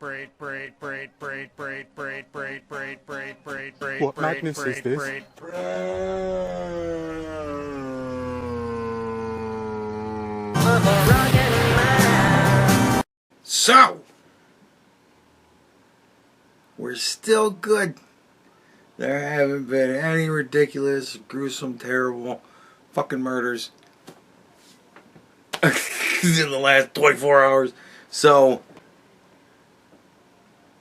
What madness is this? So, we're still good. There haven't been any ridiculous, gruesome, terrible fucking murders in the last 24 hours. So,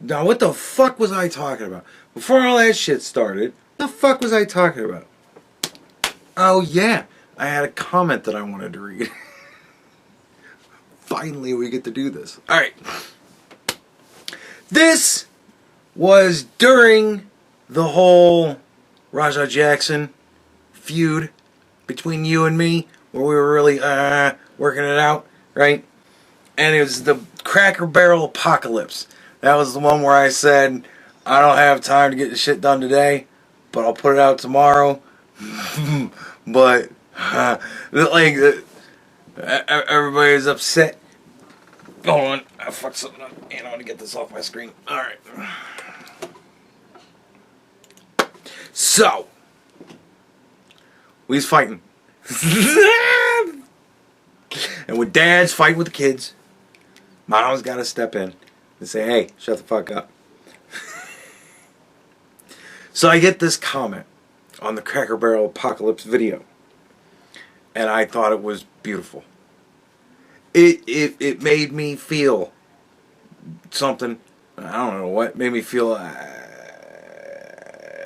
now what the fuck was I talking about? Before all that shit started, what the fuck was I talking about? Oh yeah, I had a comment that I wanted to read. Finally we get to do this. Alright. This was during the whole Raja Jackson feud between you and me, where we were really working it out, right? And it was the Cracker Barrel apocalypse. That was the one where I said, I don't have time to get the shit done today, but I'll put it out tomorrow. But like everybody's upset. Hold on, I fucked something up, and I want to get this off my screen. All right. So we's fighting, and when Dad's fighting with the kids, Mom's got to step in and say, "Hey, shut the fuck up." So I get this comment on the Cracker Barrel Apocalypse video, and I thought it was beautiful. It made me feel something. I don't know what made me feel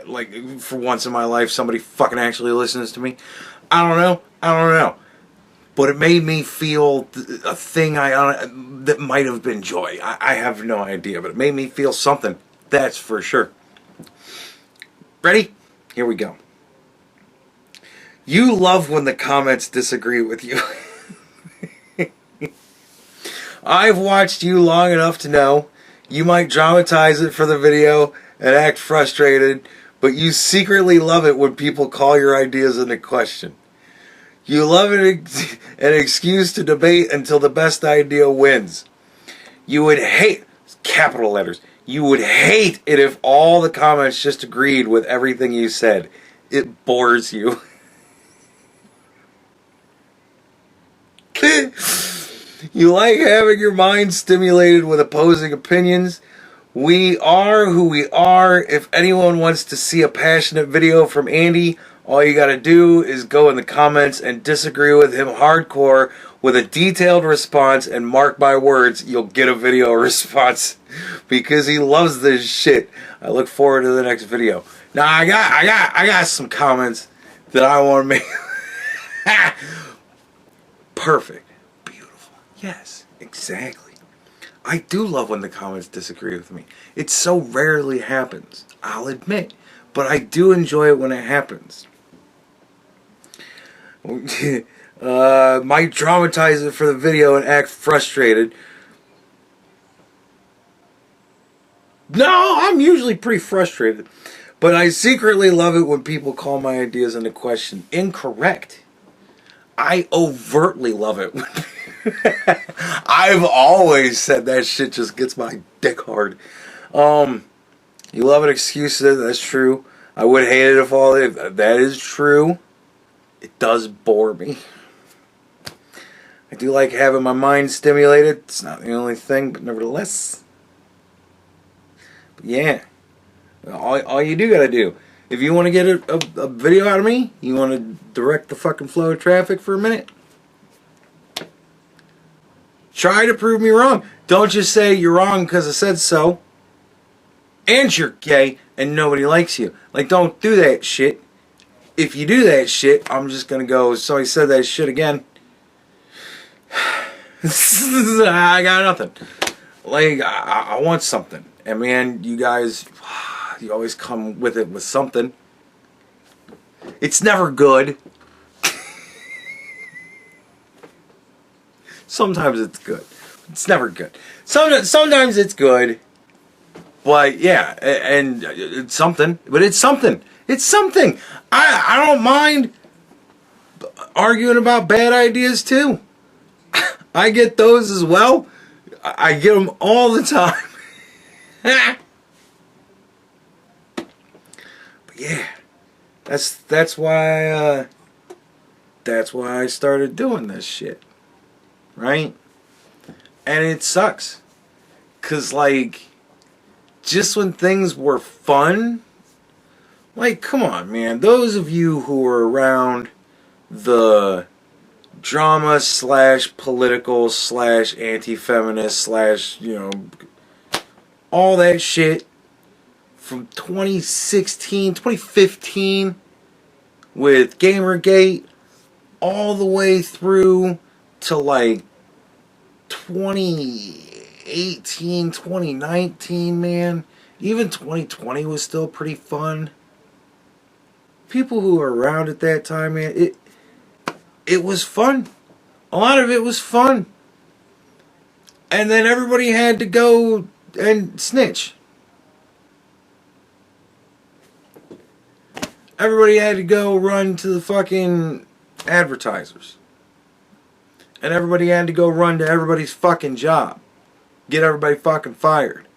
like for once in my life somebody fucking actually listens to me. I don't know. But it made me feel a thing that might have been joy. I have no idea, but it made me feel something. That's for sure. Ready? Here we go. You love when the comments disagree with you. I've watched you long enough to know you might dramatize it for the video and act frustrated, but you secretly love it when people call your ideas into question. You love an excuse to debate until the best idea wins. You would hate, capital letters, you would hate it if all the comments just agreed with everything you said. It bores you. You like having your mind stimulated with opposing opinions. We are who we are. If anyone wants to see a passionate video from Andy, all you gotta do is go in the comments and disagree with him hardcore with a detailed response, and mark my words, you'll get a video response because he loves this shit. I look forward to the next video. Now I got some comments that I want to make. Perfect. Yes, exactly. I do love when the comments disagree with me. It so rarely happens, I'll admit. But I do enjoy it when it happens. Might dramatize it for the video and act frustrated. No, I'm usually pretty frustrated. But I secretly love it when people call my ideas into question. Incorrect. I overtly love it when I've always said that shit just gets my dick hard. You love an excuse, that's true. I would hate it if that is true. It does bore me. I do like having my mind stimulated. It's not the only thing, but nevertheless. But yeah. All you do gotta do. If you want to get a video out of me, you want to direct the fucking flow of traffic for a minute, try to prove me wrong. Don't just say you're wrong because I said so. And you're gay and nobody likes you. Like, don't do that shit. If you do that shit, I'm just going to go, somebody said that shit again. I got nothing. Like, I want something. And man, you guys, you always come with it with something. It's never good. Sometimes it's good. It's never good. Sometimes it's good. But yeah, and it's something. But it's something. It's something. I don't mind arguing about bad ideas too. I get those as well. I get them all the time. But yeah, that's why I started doing this shit, right? And it sucks, 'cause like, just when things were fun, like, come on, man, those of you who were around the drama / political / anti-feminist / all that shit from 2015 with Gamergate all the way through to like 2018, 2019, man. Even 2020 was still pretty fun. People who were around at that time, man, it was fun. A lot of it was fun. And then everybody had to go and snitch. Everybody had to go run to the fucking advertisers. And everybody had to go run to everybody's fucking job. Get everybody fucking fired.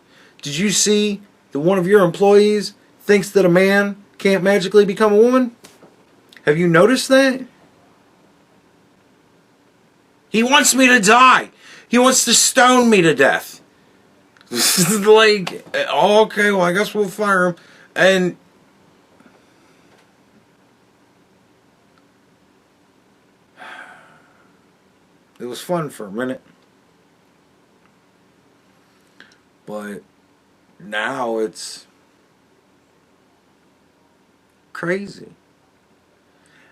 Did you see that one of your employees thinks that a man can't magically become a woman? Have you noticed that? He wants me to die. He wants to stone me to death. Like, oh, okay, well, I guess we'll fire him. And it was fun for a minute. But now it's crazy.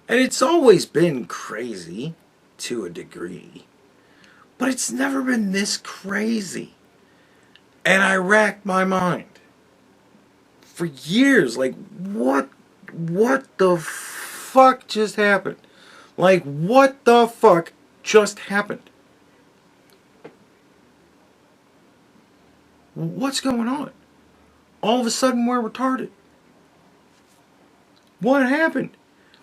And it's always been crazy to a degree. But it's never been this crazy. And I racked my mind for years. Like, what the fuck just happened? Like, what the fuck just happened? What's going on? All of a sudden we're retarded. What happened?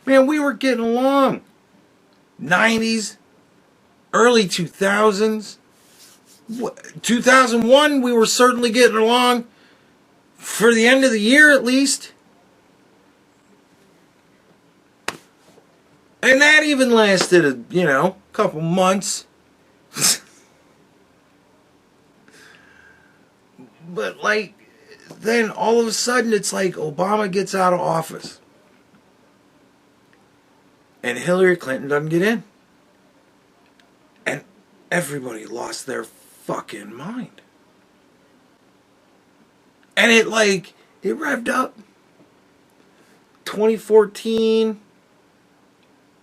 Man, we were getting along. 90s, early 2000s. 2001, we were certainly getting along. For the end of the year, at least. And that even lasted, a couple months. But, like, then all of a sudden, it's like Obama gets out of office. And Hillary Clinton doesn't get in. And everybody lost their fucking mind. And it revved up. 2014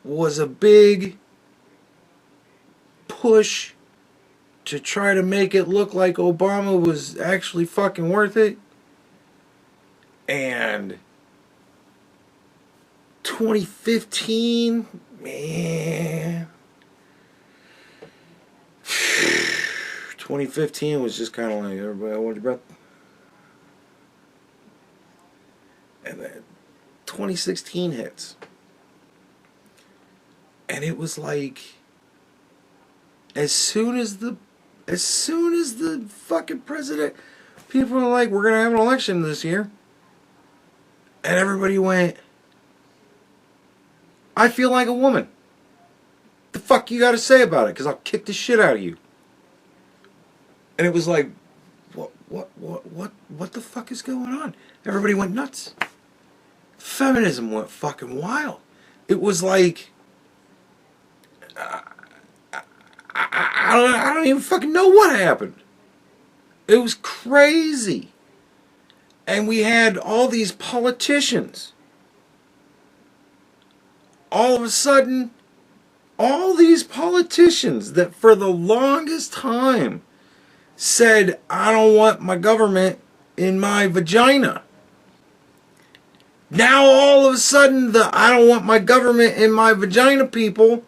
was a big push to try to make it look like Obama was actually fucking worth it. And 2015, man. 2015 was just kind of like, everybody hold your breath. And then 2016 hits. And it was like, as soon as the fucking president, people were like, we're going to have an election this year. And everybody went, I feel like a woman. The fuck you got to say about it? Because I'll kick the shit out of you. And it was like, what the fuck is going on? Everybody went nuts. Feminism went fucking wild. It was like, I don't even fucking know what happened. It was crazy. And we had all these politicians. All of a sudden, all these politicians that for the longest time said, I don't want my government in my vagina. Now all of a sudden, the I don't want my government in my vagina people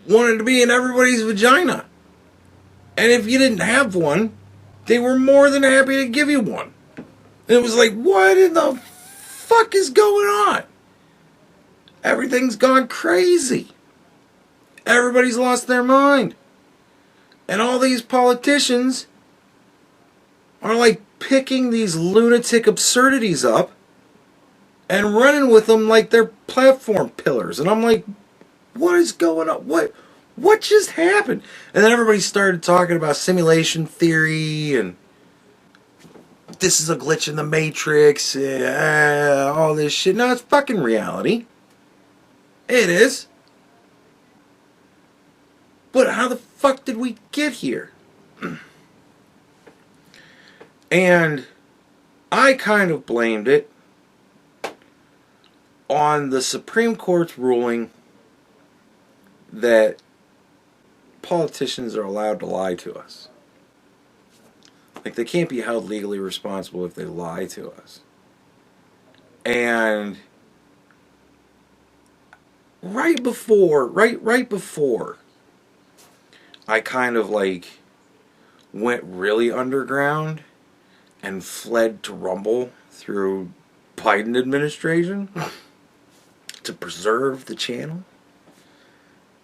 wanted to be in everybody's vagina. And if you didn't have one, they were more than happy to give you one. And it was like, what in the fuck is going on? Everything's gone crazy. Everybody's lost their mind. And all these politicians are like picking these lunatic absurdities up and running with them like they're platform pillars. And I'm like, what is going on? What just happened? And then everybody started talking about simulation theory and this is a glitch in the Matrix, all this shit. No, it's fucking reality. It is. But how the fuck did we get here? And I kind of blamed it on the Supreme Court's ruling that politicians are allowed to lie to us. Like, they can't be held legally responsible if they lie to us. And right before I kind of like went really underground and fled to Rumble through Biden administration to preserve the channel.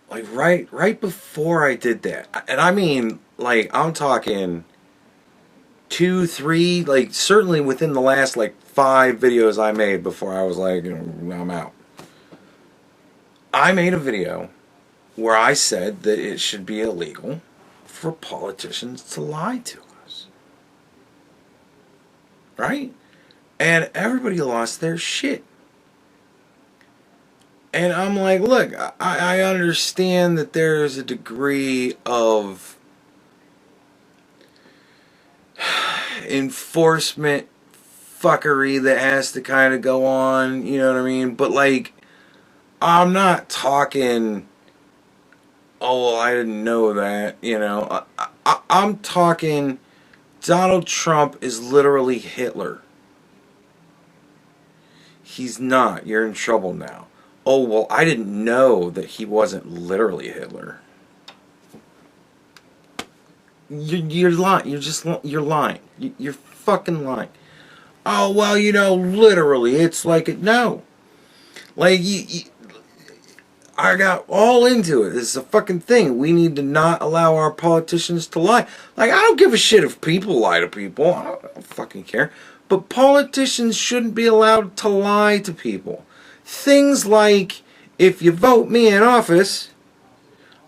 Like right before I did that. And I mean, like, I'm talking 2, 3, like certainly within the last like 5 videos I made before I was like, I'm out. I made a video where I said that it should be illegal for politicians to lie to us. Right? And everybody lost their shit. And I'm like, look, I understand that there's a degree of enforcement fuckery that has to kind of go on, you know what I mean? But like, I'm not talking, oh, well, I didn't know that, you know. I'm talking Donald Trump is literally Hitler. He's not. You're in trouble now. Oh, well, I didn't know that he wasn't literally Hitler. You're lying. You're lying. You're fucking lying. Oh, well, you know, literally, it's like it. No. Like, I got all into it. This is a fucking thing. We need to not allow our politicians to lie. Like, I don't give a shit if people lie to people. I don't fucking care. But politicians shouldn't be allowed to lie to people. Things like, if you vote me in office,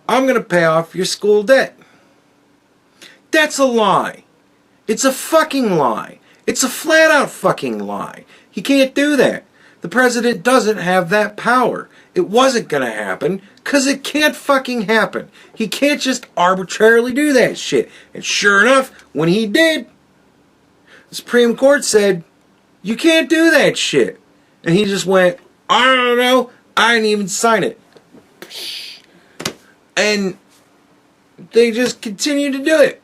I'm going to pay off your school debt. That's a lie. It's a fucking lie. It's a flat out fucking lie. He can't do that. The president doesn't have that power. It wasn't going to happen because it can't fucking happen. He can't just arbitrarily do that shit. And sure enough, when he did, the Supreme Court said, you can't do that shit. And he just went, I don't know, I didn't even sign it. And they just continue to do it.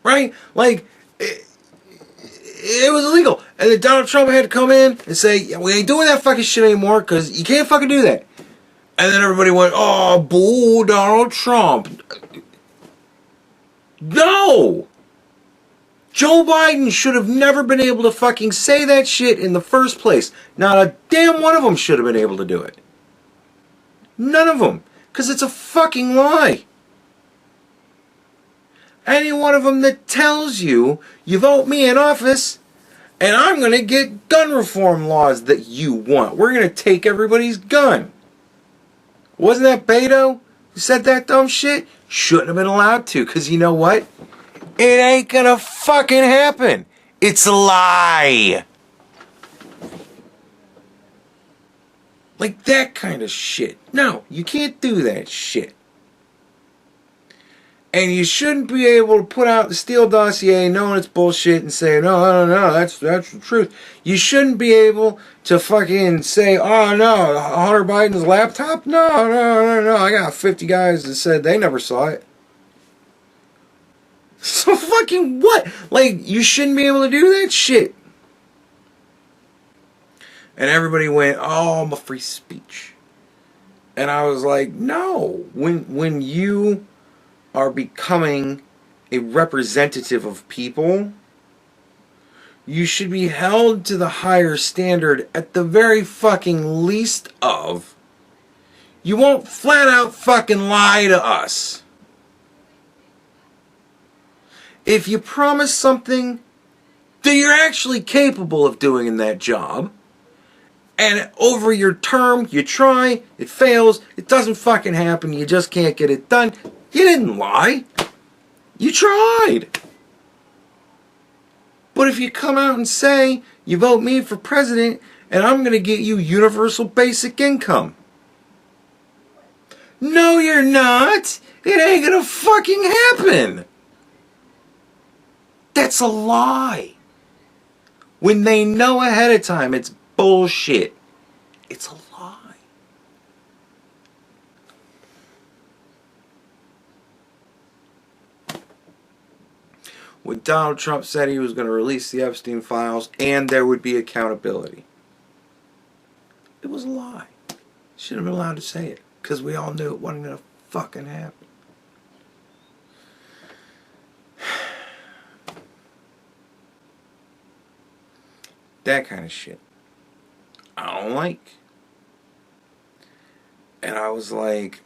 Right? Like, it was illegal. And then Donald Trump had to come in and say, yeah, we ain't doing that fucking shit anymore because you can't fucking do that. And then everybody went, oh, boo, Donald Trump. No! Joe Biden should have never been able to fucking say that shit in the first place. Not a damn one of them should have been able to do it. None of them. Because it's a fucking lie. Any one of them that tells you, you vote me in office, and I'm going to get gun reform laws that you want. We're going to take everybody's gun. Wasn't that Beto who said that dumb shit? Shouldn't have been allowed to, because you know what? It ain't going to fucking happen. It's a lie. Like that kind of shit. No, you can't do that shit. And you shouldn't be able to put out the Steele dossier knowing it's bullshit and say, no, that's the truth. You shouldn't be able to fucking say, oh no, Hunter Biden's laptop? No. I got 50 guys that said they never saw it. So fucking what? Like, you shouldn't be able to do that shit. And everybody went, oh, I'm a free speech. And I was like, no. When you are becoming a representative of people, you should be held to the higher standard at the very fucking least of, you won't flat out fucking lie to us. If you promise something that you're actually capable of doing in that job, and over your term, you try, it fails, it doesn't fucking happen, you just can't get it done, you didn't lie. You tried. But if you come out and say, you vote me for president, and I'm going to get you universal basic income. No, you're not. It ain't going to fucking happen. That's a lie. When they know ahead of time, it's bullshit. It's a lie. When Donald Trump said he was going to release the Epstein files and there would be accountability, it was a lie. Shouldn't have been allowed to say it because we all knew it wasn't going to fucking happen. That kind of shit I don't like. And I was like,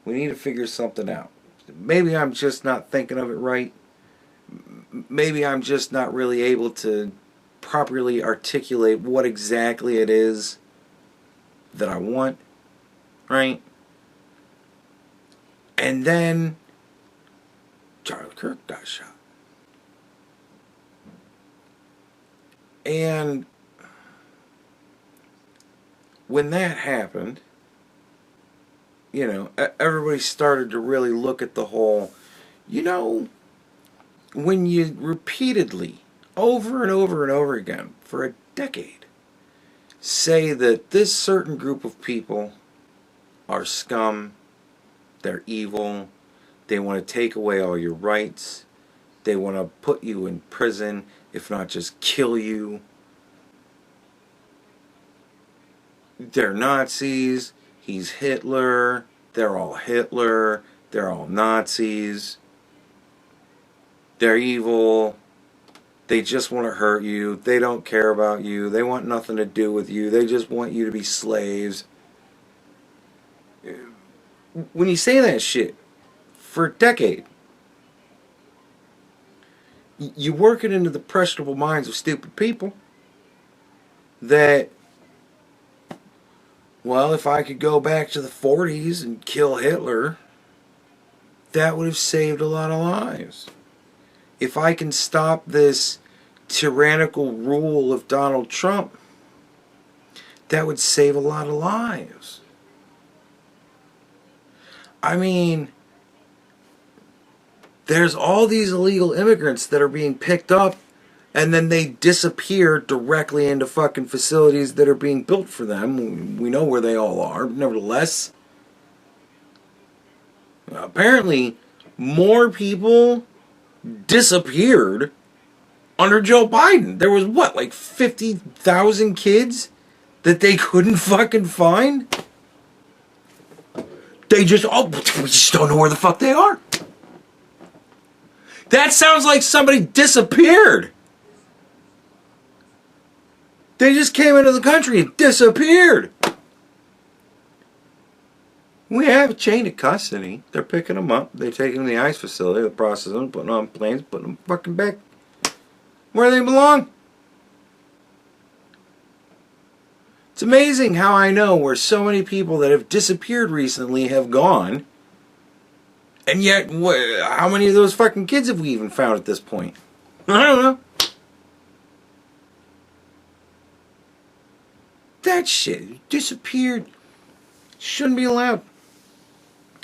we need to figure something out. Maybe I'm just not thinking of it right. Maybe I'm just not really able to properly articulate what exactly it is that I want, right? And then Charlie Kirk got shot. And when that happened, you know, everybody started to really look at the whole, you know, when you repeatedly, over and over and over again, for a decade, say that this certain group of people are scum, they're evil, they want to take away all your rights, they want to put you in prison, if not just kill you, they're Nazis, he's Hitler, they're all Hitler, they're all Nazis, they're evil, they just want to hurt you, they don't care about you, they want nothing to do with you, they just want you to be slaves. When you say that shit for a decade, you work it into the impressionable minds of stupid people that, well, if I could go back to the 40s and kill Hitler, that would have saved a lot of lives. If I can stop this tyrannical rule of Donald Trump, that would save a lot of lives. I mean, there's all these illegal immigrants that are being picked up and then they disappear directly into fucking facilities that are being built for them. We know where they all are. Nevertheless, apparently more people disappeared under Joe Biden. There was what, like 50,000 kids that they couldn't fucking find? They just, we just don't know where the fuck they are. That sounds like somebody disappeared. They just came into the country and disappeared. We have a chain of custody. They're picking them up. They take them to the ICE facility. They're processing them, putting them on planes, putting them fucking back where they belong. It's amazing how I know where so many people that have disappeared recently have gone. And yet, how many of those fucking kids have we even found at this point? I don't know. That shit disappeared. Shouldn't be allowed.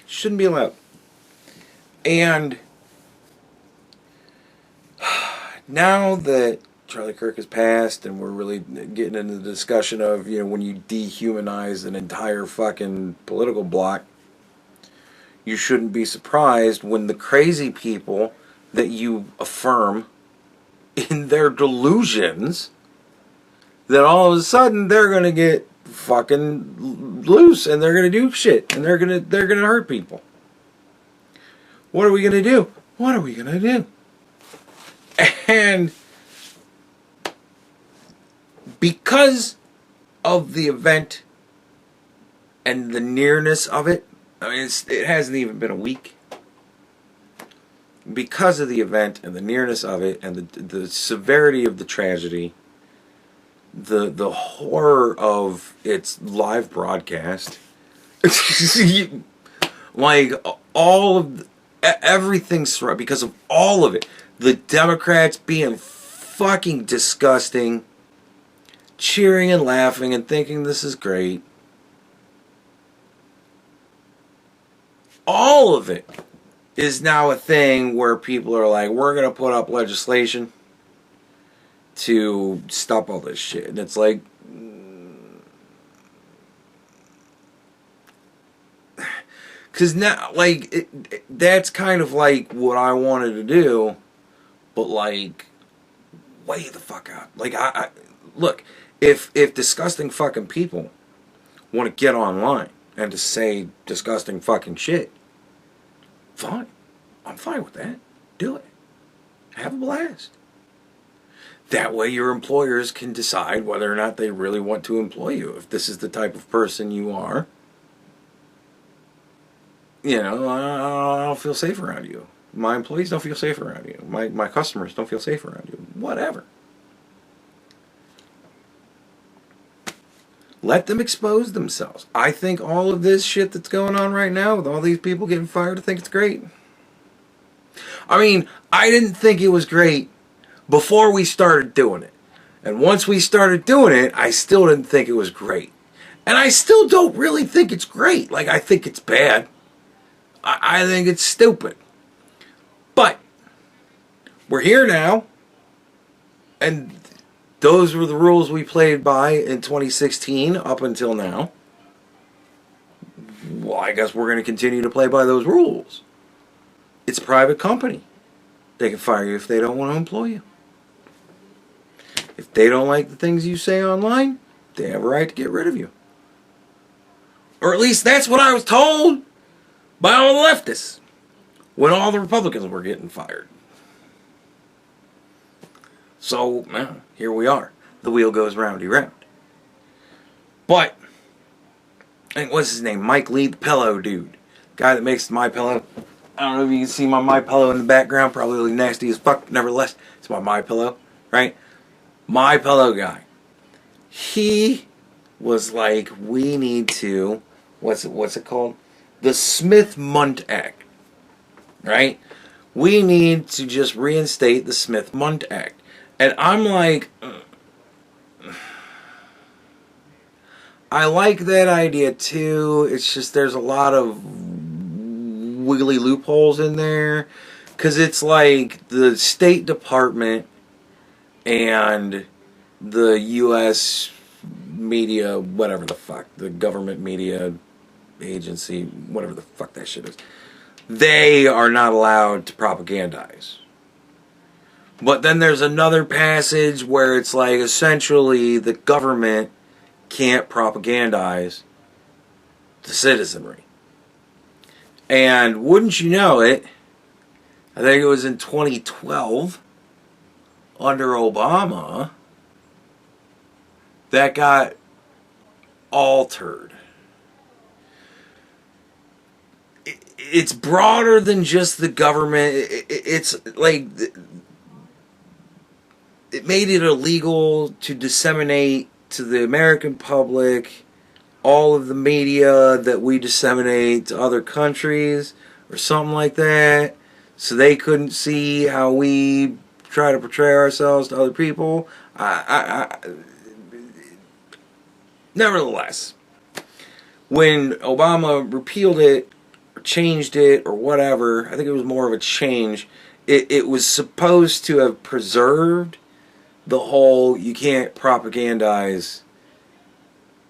Shouldn't be allowed. And now that Charlie Kirk has passed and we're really getting into the discussion of, you know, when you dehumanize an entire fucking political bloc, you shouldn't be surprised when the crazy people that you affirm in their delusions, that all of a sudden they're going to get fucking loose and they're going to do shit and they're going to hurt people. What are we going to do? What are we going to do? And because of the event and the nearness of it, I mean, it hasn't even been a week. because of the event and the nearness of it and the severity of the tragedy, the horror of its live broadcast, like all of everything's right because of all of it. The Democrats being fucking disgusting, cheering and laughing and thinking this is great. All of it is now a thing where people are like, we're going to put up legislation to stop all this shit. And it's like, because now, like, that's kind of like what I wanted to do, but like, way the fuck out. Like, I look, if disgusting fucking people want to get online and to say disgusting fucking shit, fine. I'm fine with that. Do it. Have a blast. That way your employers can decide whether or not they really want to employ you. If this is the type of person you are, you know, I don't feel safe around you. My employees don't feel safe around you. My customers don't feel safe around you. Whatever. Let them expose themselves. I think all of this shit that's going on right now with all these people getting fired, I think it's great. I mean, I didn't think it was great before we started doing it. And once we started doing it, I still didn't think it was great. And I still don't really think it's great. Like, I think it's bad. I think it's stupid. But we're here now. And those were the rules we played by in 2016 up until now. Well, I guess we're going to continue to play by those rules. It's a private company. They can fire you if they don't want to employ you. If they don't like the things you say online, they have a right to get rid of you. Or at least that's what I was told by all the leftists when all the Republicans were getting fired. So, man, here we are. The wheel goes roundy round. But, I think, what's his name? Mike Lee, the pillow dude. Guy that makes My Pillow. I don't know if you can see my My Pillow in the background. Probably nasty as fuck. Nevertheless, it's my My Pillow, right? My Pillow guy. He was like, we need to, what's it called? The Smith Mundt Act, right? We need to just reinstate the Smith Mundt Act. And I'm like, I like that idea too. It's just there's a lot of wiggly loopholes in there. Because it's like the State Department and the U.S. media, whatever the fuck, the government media agency, whatever the fuck that shit is, they are not allowed to propagandize. But then there's another passage where it's like essentially the government can't propagandize the citizenry. And wouldn't you know it, I think it was in 2012, under Obama, that got altered. It's broader than just the government. It's like, it made it illegal to disseminate to the American public all of the media that we disseminate to other countries or something like that, so they couldn't see how we try to portray ourselves to other people. Nevertheless, when Obama repealed it or changed it or whatever, I think it was more of a change, it was supposed to have preserved the whole you can't propagandize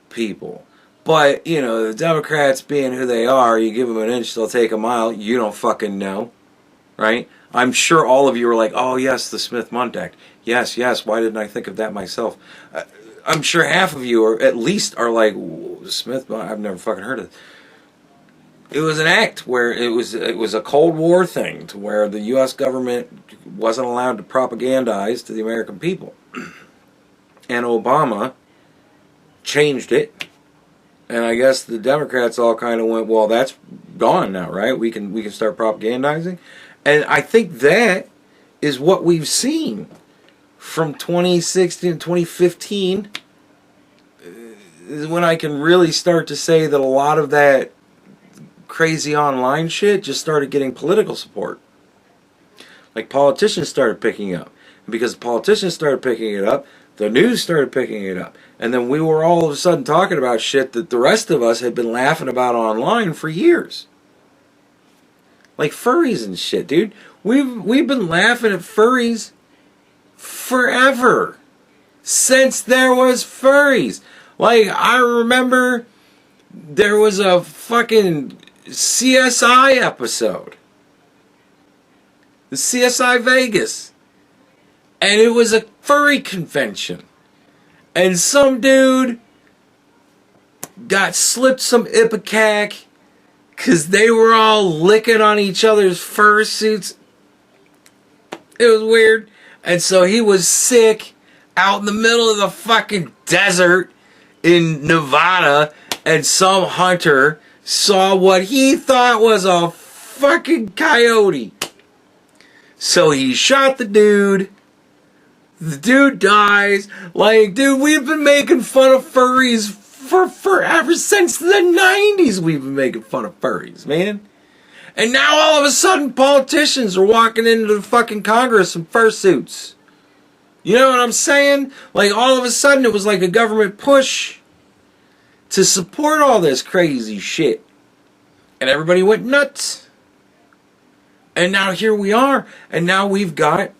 people. But, you know, the Democrats being who they are, you give them an inch, they'll take a mile. You don't fucking know, right? I'm sure all of you are like, oh yes, the Smith Mundt Act. Yes, why didn't I think of that myself? I'm sure half of you, or at least, are like, Smith Mundt, I've never fucking heard of it. It was an act where it was a Cold War thing, to where the U.S. government wasn't allowed to propagandize to the American people. And Obama changed it. And I guess the Democrats all kind of went, well, that's gone now, right? We can start propagandizing. And I think that is what we've seen from 2016 and 2015 is when I can really start to say that a lot of that crazy online shit just started getting political support. Like politicians started picking up. And because politicians started picking it up, the news started picking it up. And then we were all of a sudden talking about shit that the rest of us had been laughing about online for years. Like furries and shit, dude. We've been laughing at furries forever. Since there was furries. Like, I remember there was a fucking CSI episode. The CSI Vegas. And it was a furry convention. And some dude got slipped some ipecac because they were all licking on each other's fursuits. It was weird. And so he was sick out in the middle of the fucking desert in Nevada. And some hunter saw what he thought was a fucking coyote. So he shot the dude. The dude dies. Like, dude, we've been making fun of furries for forever. Since the 90s we've been making fun of furries, man. And now all of a sudden politicians are walking into the fucking Congress in fursuits. You know what I'm saying? Like, all of a sudden it was like a government push to support all this crazy shit. And everybody went nuts. And now here we are. And now we've got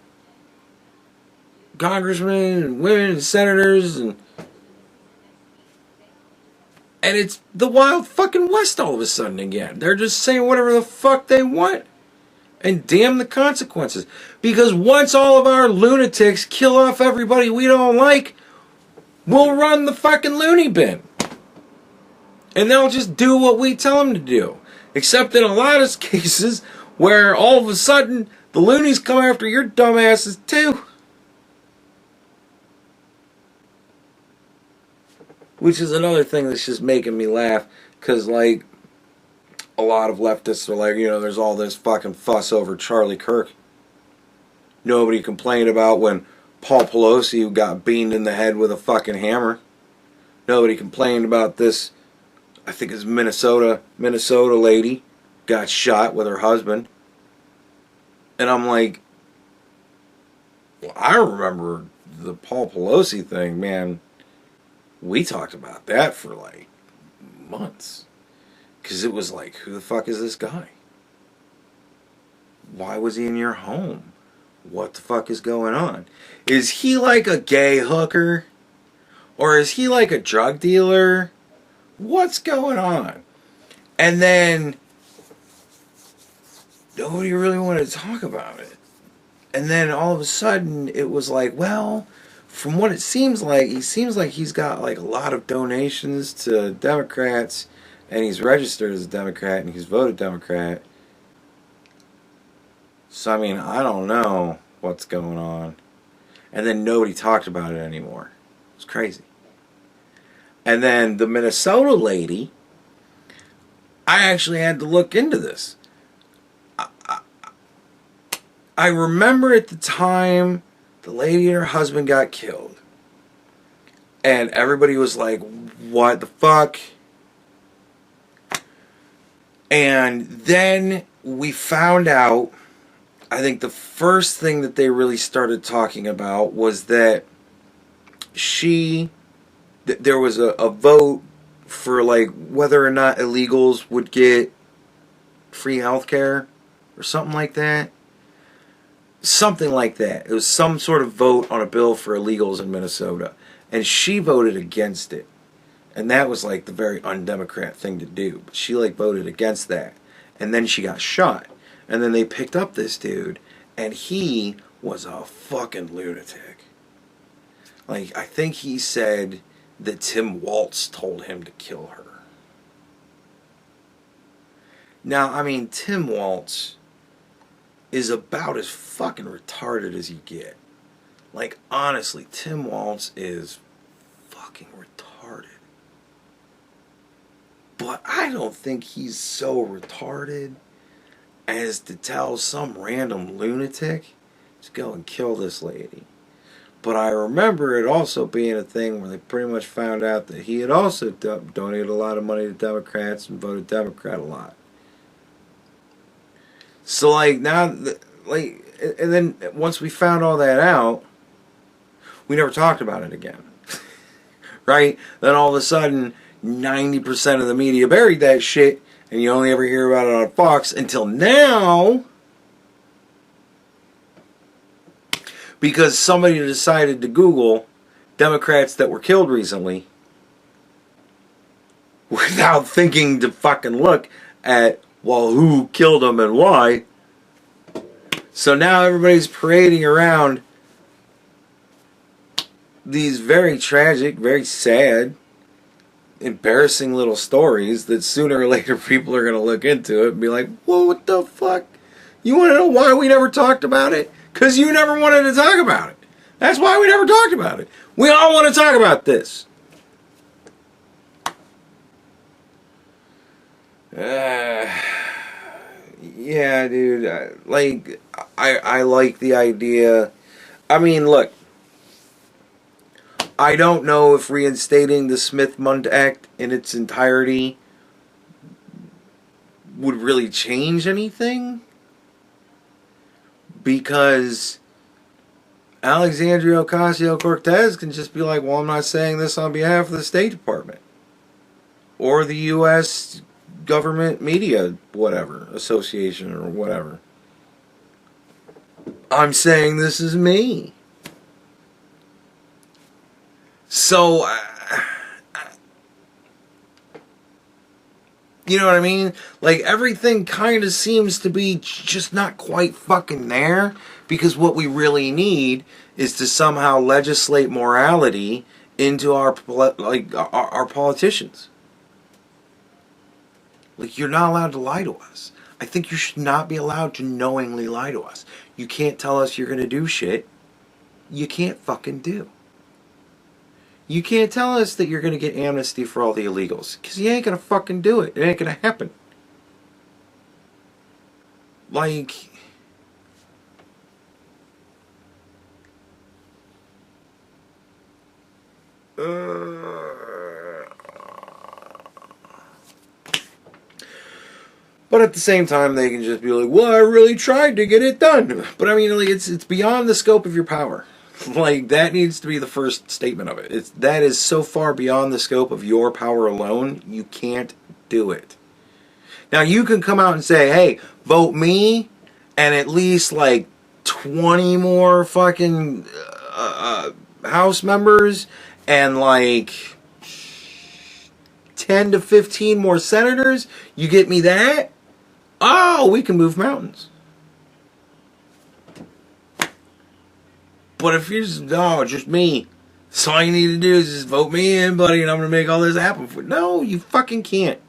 congressmen and women and senators and it's the wild fucking West all of a sudden again. They're just saying whatever the fuck they want. And damn the consequences. Because once all of our lunatics kill off everybody we don't like, we'll run the fucking loony bin. And they'll just do what we tell them to do. Except in a lot of cases where all of a sudden the loonies come after your dumbasses too. Which is another thing that's just making me laugh. Because, like, a lot of leftists are like, you know, there's all this fucking fuss over Charlie Kirk. Nobody complained about when Paul Pelosi got beamed in the head with a fucking hammer. Nobody complained about this, I think it's Minnesota lady got shot with her husband. And I'm like, well, I remember the Paul Pelosi thing, man. We talked about that for like months. Because it was like, who the fuck is this guy? Why was he in your home? What the fuck is going on? Is he like a gay hooker? Or is he like a drug dealer? What's going on? And then nobody really wanted to talk about it. And then all of a sudden it was like, well, from what it seems like, he seems like he's got like a lot of donations to Democrats, and he's registered as a Democrat, and he's voted Democrat. So I mean, I don't know what's going on. And then nobody talked about it anymore. It's crazy. And then the Minnesota lady, I actually had to look into this. I remember at the time the lady and her husband got killed. And everybody was like, what the fuck? And then we found out, I think the first thing that they really started talking about was that there was a vote for like whether or not illegals would get free healthcare or something like that. Something like that. It was some sort of vote on a bill for illegals in Minnesota. And she voted against it. And that was like the very undemocrat thing to do. But she like voted against that. And then she got shot. And then they picked up this dude. And he was a fucking lunatic. Like, I think he said that Tim Waltz told him to kill her. Now, I mean, Tim Waltz is about as fucking retarded as you get. Like, honestly, Tim Waltz is fucking retarded. But I don't think he's so retarded as to tell some random lunatic to go and kill this lady. But I remember it also being a thing where they pretty much found out that he had also donated a lot of money to Democrats and voted Democrat a lot. So like now, like, and then once we found all that out, we never talked about it again. Right? Then all of a sudden, 90% of the media buried that shit, and you only ever hear about it on Fox until now, because somebody decided to Google Democrats that were killed recently without thinking to fucking look at, well, who killed them and why. So now everybody's parading around these very tragic, very sad, embarrassing little stories that sooner or later people are going to look into it and be like, whoa, what the fuck? You want to know why we never talked about it? Because you never wanted to talk about it. That's why we never talked about it. We all want to talk about this. Yeah, dude. I like the idea. I mean, look. I don't know if reinstating the Smith Mundt Act in its entirety would really change anything. Because Alexandria Ocasio-Cortez can just be like, well, I'm not saying this on behalf of the State Department. Or the U.S. government media, whatever, association or whatever. I'm saying this is me. So, you know what I mean? Like, everything kind of seems to be just not quite fucking there, because what we really need is to somehow legislate morality into our politicians. Like, you're not allowed to lie to us. I think you should not be allowed to knowingly lie to us. You can't tell us you're going to do shit you can't fucking do. You can't tell us that you're going to get amnesty for all the illegals, because you ain't going to fucking do it. It ain't going to happen. Like, but at the same time, they can just be like, well, I really tried to get it done. But I mean, like, it's beyond the scope of your power. Like, that needs to be the first statement of it. That is so far beyond the scope of your power alone, you can't do it. Now, you can come out and say, hey, vote me, and at least, like, 20 more fucking House members, and, like, 10 to 15 more senators. You get me that? Oh, we can move mountains. But if you're just me, so all you need to do is just vote me in, buddy, and I'm going to make all this happen for you. No, you fucking can't.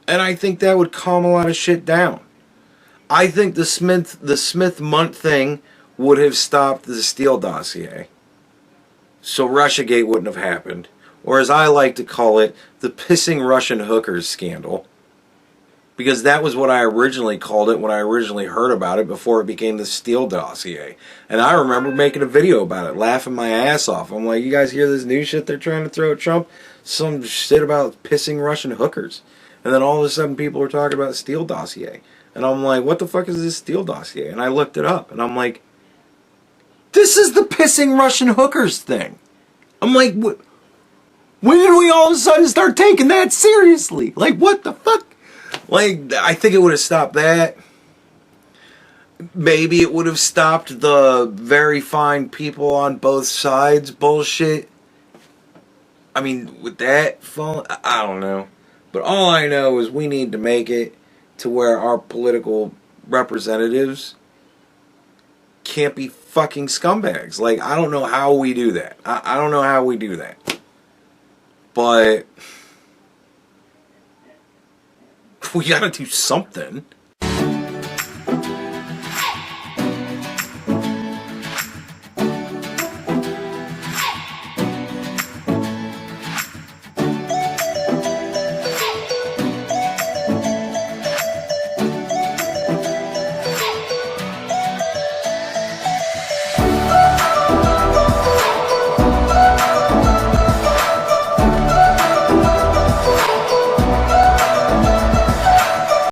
And I think that would calm a lot of shit down. I think the Smith Mundt thing would have stopped the Steele dossier. So Russiagate wouldn't have happened. Or as I like to call it, the pissing Russian hookers scandal. Because that was what I originally called it when I originally heard about it before it became the Steele dossier. And I remember making a video about it, laughing my ass off. I'm like, you guys hear this new shit they're trying to throw at Trump? Some shit about pissing Russian hookers. And then all of a sudden people were talking about the Steele dossier. And I'm like, what the fuck is this Steele dossier? And I looked it up. And I'm like, this is the pissing Russian hookers thing. I'm like, when did we all of a sudden start taking that seriously? Like, what the fuck? Like, I think it would have stopped that. Maybe it would have stopped the very fine people on both sides bullshit. I mean, with that phone, I don't know. But all I know is we need to make it to where our political representatives can't be fucking scumbags. Like, I don't know how we do that. I don't know how we do that. But we gotta do something.